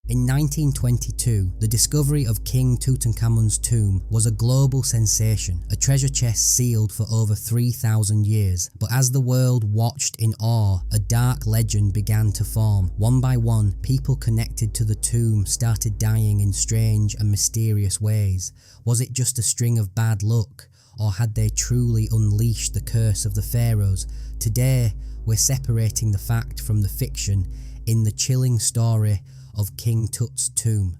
In 1922, the discovery of King Tutankhamun's tomb was a global sensation, a treasure chest sealed for over 3,000 years. But as the world watched in awe, a dark legend began to form. One by one, people connected to the tomb started dying in strange and mysterious ways. Was it just a string of bad luck, or had they truly unleashed the curse of the pharaohs? Today, we're separating the fact from the fiction in the chilling story of King Tut's tomb.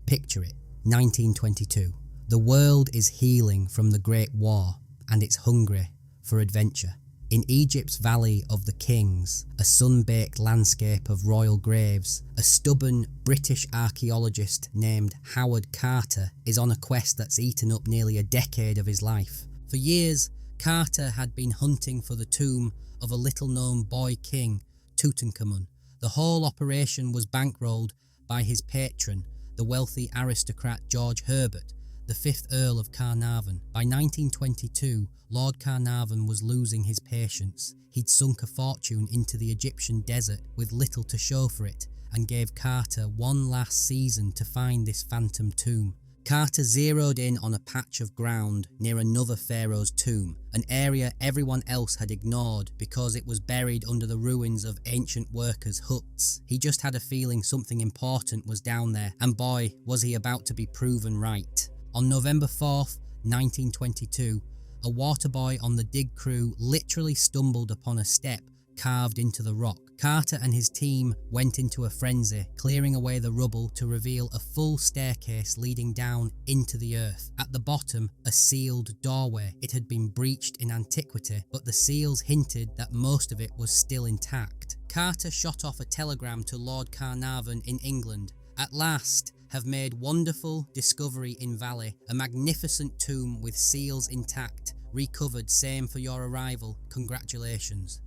Picture it, 1922. The world is healing from the Great War, and it's hungry for adventure. In Egypt's Valley of the Kings, a sun-baked landscape of royal graves, a stubborn British archaeologist named Howard Carter is on a quest that's eaten up nearly a decade of his life. For years, Carter had been hunting for the tomb of a little-known boy king, Tutankhamun. The whole operation was bankrolled by his patron, the wealthy aristocrat George Herbert, the 5th Earl of Carnarvon. By 1922, Lord Carnarvon was losing his patience. He'd sunk a fortune into the Egyptian desert with little to show for it, and gave Carter one last season to find this phantom tomb. Carter zeroed in on a patch of ground near another pharaoh's tomb, an area everyone else had ignored because it was buried under the ruins of ancient workers' huts. He just had a feeling something important was down there, and boy, was he about to be proven right. On November 4th, 1922, a water boy on the dig crew literally stumbled upon a step carved into the rock. Carter and his team went into a frenzy, clearing away the rubble to reveal a full staircase leading down into the earth. At the bottom, a sealed doorway. It had been breached in antiquity, but the seals hinted that most of it was still intact. Carter shot off a telegram to Lord Carnarvon in England. At last, have made wonderful discovery in Valley, a magnificent tomb with seals intact, recovered, same for your arrival, congratulations.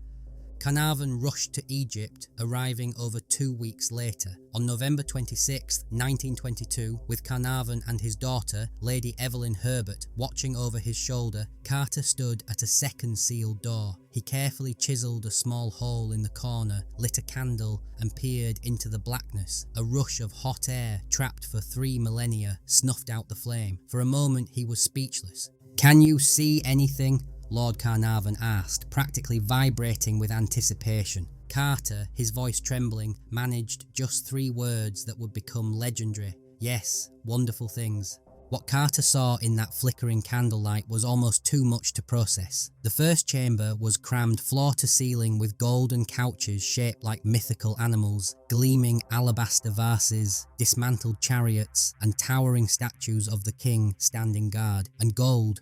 Carnarvon rushed to Egypt, arriving over 2 weeks later. On November 26, 1922, with Carnarvon and his daughter, Lady Evelyn Herbert, watching over his shoulder, Carter stood at a second sealed door. He carefully chiselled a small hole in the corner, lit a candle, and peered into the blackness. A rush of hot air, trapped for 3 millennia, snuffed out the flame. For a moment he was speechless. "Can you see anything?" Lord Carnarvon asked, practically vibrating with anticipation. Carter, his voice trembling, managed just 3 words that would become legendary. "Yes, wonderful things." What Carter saw in that flickering candlelight was almost too much to process. The first chamber was crammed floor to ceiling with golden couches shaped like mythical animals, gleaming alabaster vases, dismantled chariots, and towering statues of the king standing guard. And gold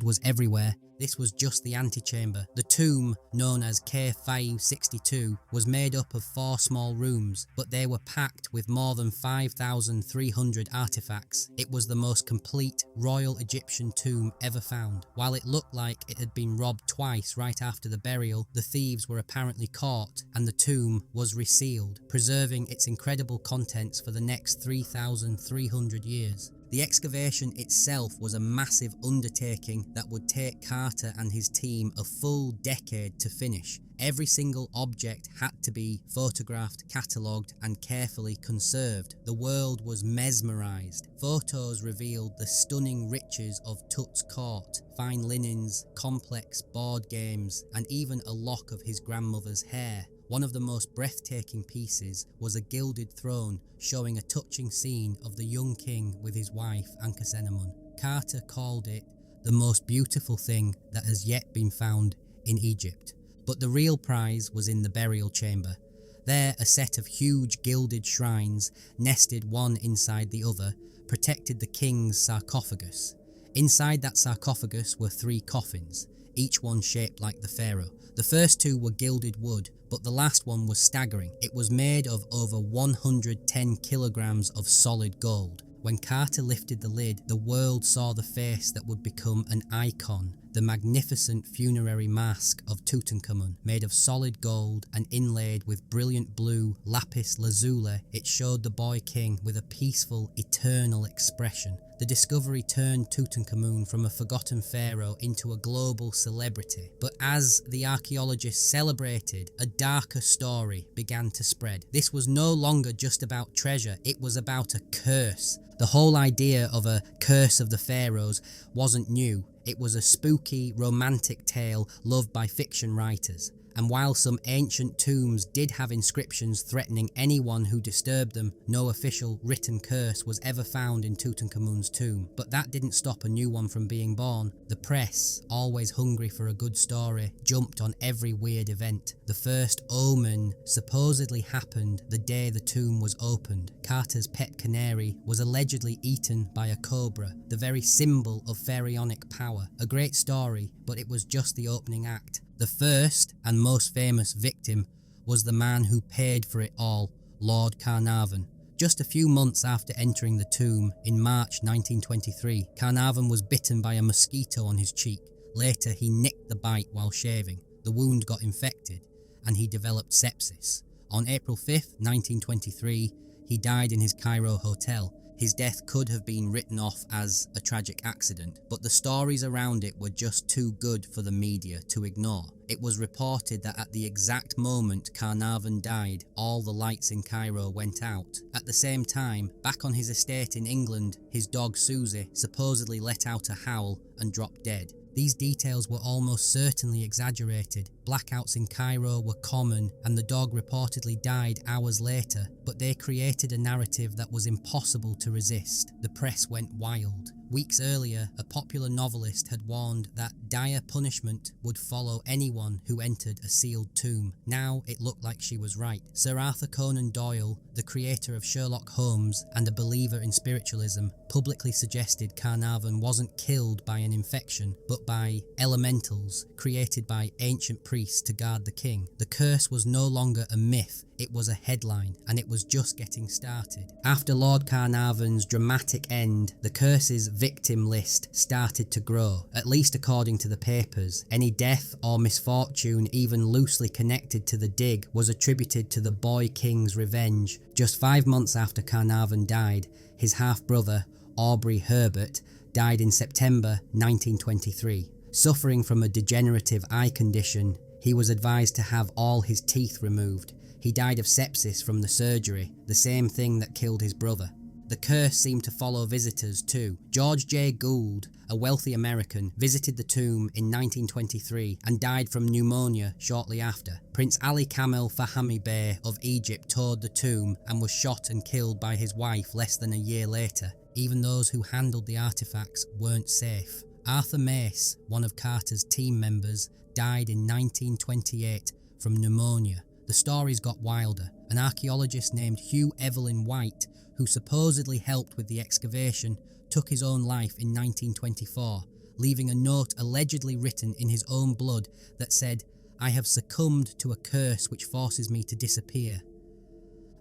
was everywhere. This was just the antechamber. The tomb, known as K562, was made up of 4 small rooms, but they were packed with more than 5,300 artifacts. It was the most complete royal Egyptian tomb ever found. While it looked like it had been robbed twice right after the burial, the thieves were apparently caught, and the tomb was resealed, preserving its incredible contents for the next 3,300 years. The excavation itself was a massive undertaking that would take Carter and his team a full decade to finish. Every single object had to be photographed, catalogued, and carefully conserved. The world was mesmerised. Photos revealed the stunning riches of Tut's court, fine linens, complex board games, and even a lock of his grandmother's hair. One of the most breathtaking pieces was a gilded throne showing a touching scene of the young king with his wife Ankhesenamun. Carter called it the most beautiful thing that has yet been found in Egypt. But the real prize was in the burial chamber. There, a set of huge gilded shrines, nested one inside the other, protected the king's sarcophagus. Inside that sarcophagus were 3 coffins, each one shaped like the pharaoh. The first 2 were gilded wood, but the last one was staggering. It was made of over 110 kilograms of solid gold. When Carter lifted the lid, the world saw the face that would become an icon, the magnificent funerary mask of Tutankhamun, made of solid gold and inlaid with brilliant blue lapis lazuli. It showed the boy king with a peaceful, eternal expression. The discovery turned Tutankhamun from a forgotten pharaoh into a global celebrity. But as the archaeologists celebrated, a darker story began to spread. This was no longer just about treasure, it was about a curse. The whole idea of a curse of the pharaohs wasn't new. It was a spooky, romantic tale loved by fiction writers. And while some ancient tombs did have inscriptions threatening anyone who disturbed them, no official written curse was ever found in Tutankhamun's tomb. But that didn't stop a new one from being born. The press, always hungry for a good story, jumped on every weird event. The first omen supposedly happened the day the tomb was opened. Carter's pet canary was allegedly eaten by a cobra, the very symbol of pharaonic power. A great story, but it was just the opening act. The first and most famous victim was the man who paid for it all, Lord Carnarvon. Just a few months after entering the tomb, in March 1923, Carnarvon was bitten by a mosquito on his cheek. Later, he nicked the bite while shaving. The wound got infected, and he developed sepsis. On April 5th, 1923, he died in his Cairo hotel. His death could have been written off as a tragic accident, but the stories around it were just too good for the media to ignore. It was reported that at the exact moment Carnarvon died, all the lights in Cairo went out. At the same time, back on his estate in England, his dog Susie supposedly let out a howl and dropped dead. These details were almost certainly exaggerated. Blackouts in Cairo were common, and the dog reportedly died hours later, but they created a narrative that was impossible to resist. The press went wild. Weeks earlier, a popular novelist had warned that dire punishment would follow anyone who entered a sealed tomb. Now it looked like she was right. Sir Arthur Conan Doyle, the creator of Sherlock Holmes and a believer in spiritualism, publicly suggested Carnarvon wasn't killed by an infection, but by elementals created by ancient priests to guard the king. The curse was no longer a myth, it was a headline, and it was just getting started. After Lord Carnarvon's dramatic end, the curse's victim list started to grow, at least according to the papers. Any death or misfortune even loosely connected to the dig was attributed to the boy king's revenge. Just 5 months after Carnarvon died, his half-brother, Aubrey Herbert, died in September 1923. Suffering from a degenerative eye condition, he was advised to have all his teeth removed. He died of sepsis from the surgery, the same thing that killed his brother. The curse seemed to follow visitors too. George J. Gould, a wealthy American, visited the tomb in 1923 and died from pneumonia shortly after. Prince Ali Kamel Fahmy Bey of Egypt toured the tomb and was shot and killed by his wife less than a year later. Even those who handled the artifacts weren't safe. Arthur Mace, one of Carter's team members, died in 1928 from pneumonia. The stories got wilder. An archaeologist named Hugh Evelyn White, who supposedly helped with the excavation, took his own life in 1924, leaving a note allegedly written in his own blood that said, "I have succumbed to a curse which forces me to disappear."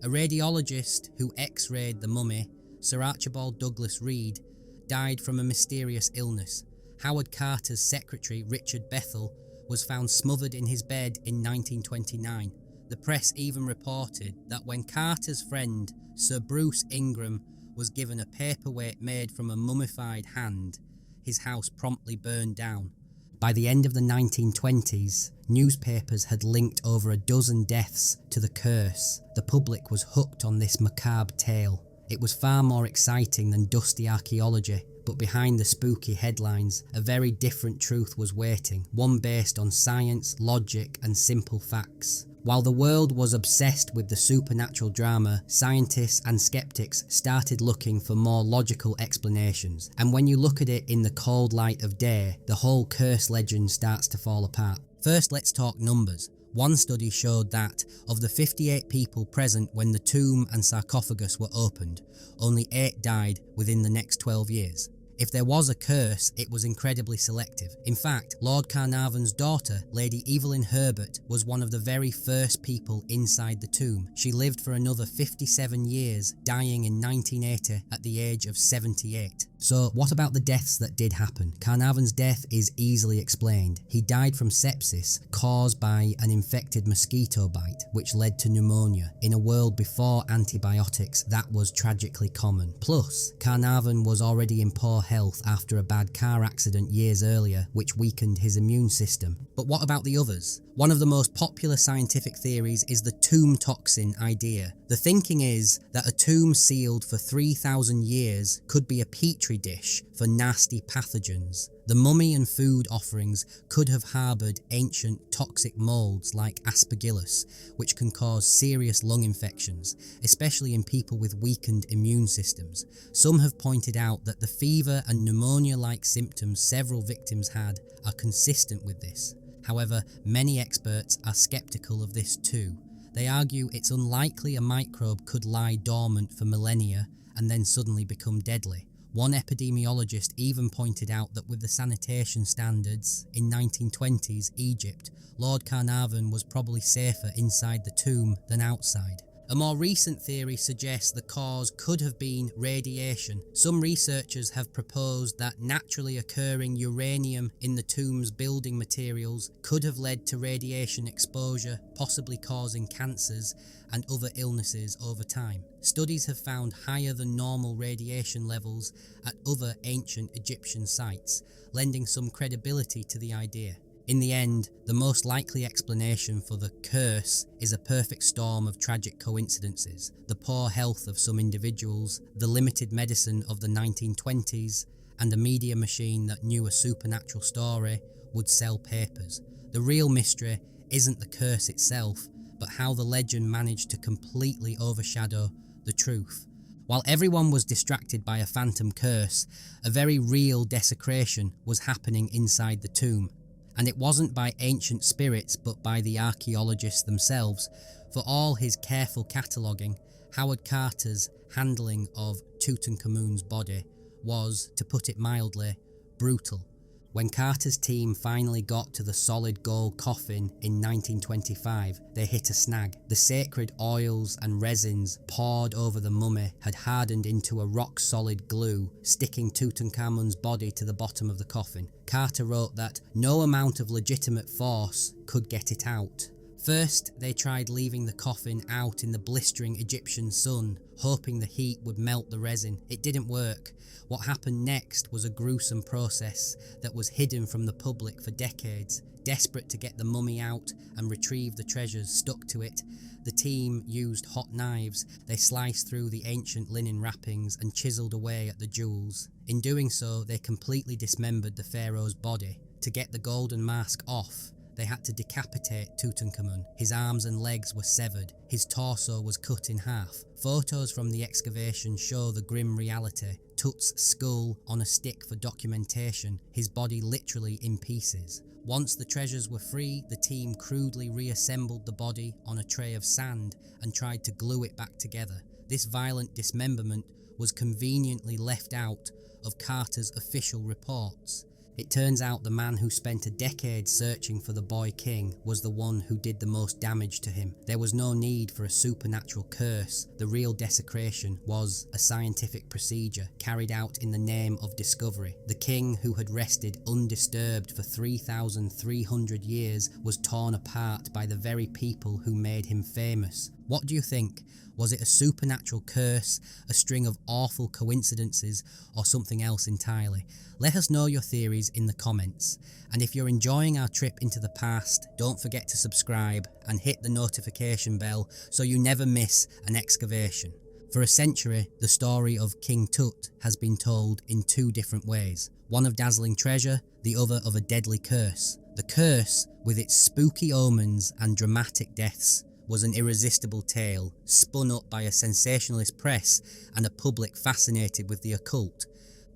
A radiologist who x-rayed the mummy, Sir Archibald Douglas Reed, died from a mysterious illness. Howard Carter's secretary, Richard Bethel, was found smothered in his bed in 1929. The press even reported that when Carter's friend, Sir Bruce Ingram, was given a paperweight made from a mummified hand, his house promptly burned down. By the end of the 1920s, newspapers had linked over a dozen deaths to the curse. The public was hooked on this macabre tale. It was far more exciting than dusty archaeology, but behind the spooky headlines, a very different truth was waiting, one based on science, logic, and simple facts. While the world was obsessed with the supernatural drama, scientists and skeptics started looking for more logical explanations. And when you look at it in the cold light of day, the whole curse legend starts to fall apart. First, let's talk numbers. One study showed that, of the 58 people present when the tomb and sarcophagus were opened, only 8 died within the next 12 years. If there was a curse, it was incredibly selective. In fact, Lord Carnarvon's daughter, Lady Evelyn Herbert, was one of the very first people inside the tomb. She lived for another 57 years, dying in 1980 at the age of 78. So what about the deaths that did happen? Carnarvon's death is easily explained. He died from sepsis caused by an infected mosquito bite, which led to pneumonia. In a world before antibiotics, that was tragically common. Plus, Carnarvon was already in poor health after a bad car accident years earlier, which weakened his immune system. But what about the others? One of the most popular scientific theories is the tomb toxin idea. The thinking is that a tomb sealed for 3,000 years could be a petri dish for nasty pathogens. The mummy and food offerings could have harboured ancient toxic moulds like aspergillus, which can cause serious lung infections, especially in people with weakened immune systems. Some have pointed out that the fever and pneumonia-like symptoms several victims had are consistent with this. However, many experts are sceptical of this too. They argue it's unlikely a microbe could lie dormant for millennia and then suddenly become deadly. One epidemiologist even pointed out that with the sanitation standards in 1920s Egypt, Lord Carnarvon was probably safer inside the tomb than outside. A more recent theory suggests the cause could have been radiation. Some researchers have proposed that naturally occurring uranium in the tomb's building materials could have led to radiation exposure, possibly causing cancers and other illnesses over time. Studies have found higher than normal radiation levels at other ancient Egyptian sites, lending some credibility to the idea. In the end, the most likely explanation for the curse is a perfect storm of tragic coincidences: the poor health of some individuals, the limited medicine of the 1920s, and a media machine that knew a supernatural story would sell papers. The real mystery isn't the curse itself, but how the legend managed to completely overshadow the truth. While everyone was distracted by a phantom curse, a very real desecration was happening inside the tomb. And it wasn't by ancient spirits but by the archaeologists themselves. For all his careful cataloguing, Howard Carter's handling of Tutankhamun's body was, to put it mildly, brutal. When Carter's team finally got to the solid gold coffin in 1925, they hit a snag. The sacred oils and resins poured over the mummy had hardened into a rock-solid glue, sticking Tutankhamun's body to the bottom of the coffin. Carter wrote that no amount of legitimate force could get it out. First, they tried leaving the coffin out in the blistering Egyptian sun, hoping the heat would melt the resin. It didn't work. What happened next was a gruesome process that was hidden from the public for decades. Desperate to get the mummy out and retrieve the treasures stuck to it, the team used hot knives. They sliced through the ancient linen wrappings and chiselled away at the jewels. In doing so, they completely dismembered the pharaoh's body. To get the golden mask off, they had to decapitate Tutankhamun. His arms and legs were severed. His torso was cut in half. Photos from the excavation show the grim reality. Tut's skull on a stick for documentation, his body literally in pieces. Once the treasures were free, the team crudely reassembled the body on a tray of sand and tried to glue it back together. This violent dismemberment was conveniently left out of Carter's official reports. It turns out the man who spent a decade searching for the boy king was the one who did the most damage to him. There was no need for a supernatural curse. The real desecration was a scientific procedure carried out in the name of discovery. The king, who had rested undisturbed for 3,300 years, was torn apart by the very people who made him famous. What do you think? Was it a supernatural curse, a string of awful coincidences, or something else entirely? Let us know your theories in the comments. And if you're enjoying our trip into the past, don't forget to subscribe and hit the notification bell so you never miss an excavation. For a century, the story of King Tut has been told in two different ways. One of dazzling treasure, the other of a deadly curse. The curse, with its spooky omens and dramatic deaths, was an irresistible tale, spun up by a sensationalist press and a public fascinated with the occult.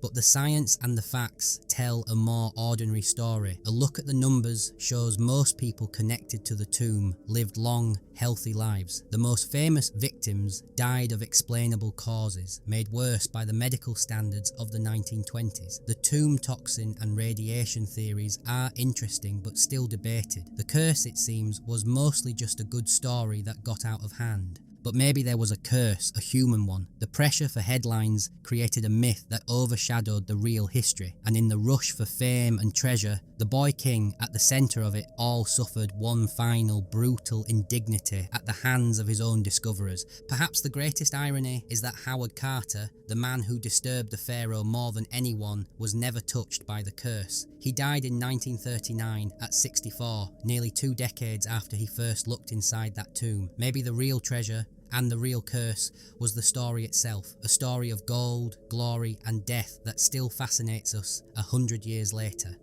But the science and the facts tell a more ordinary story. A look at the numbers shows most people connected to the tomb lived long, healthy lives. The most famous victims died of explainable causes, made worse by the medical standards of the 1920s. The tomb toxin and radiation theories are interesting but still debated. The curse, it seems, was mostly just a good story that got out of hand. But maybe there was a curse, a human one. The pressure for headlines created a myth that overshadowed the real history, and in the rush for fame and treasure, the boy king at the centre of it all suffered one final brutal indignity at the hands of his own discoverers. Perhaps the greatest irony is that Howard Carter, the man who disturbed the pharaoh more than anyone, was never touched by the curse. He died in 1939 at 64, nearly 2 decades after he first looked inside that tomb. Maybe the real treasure and the real curse was the story itself, a story of gold, glory and death that still fascinates us 100 years later.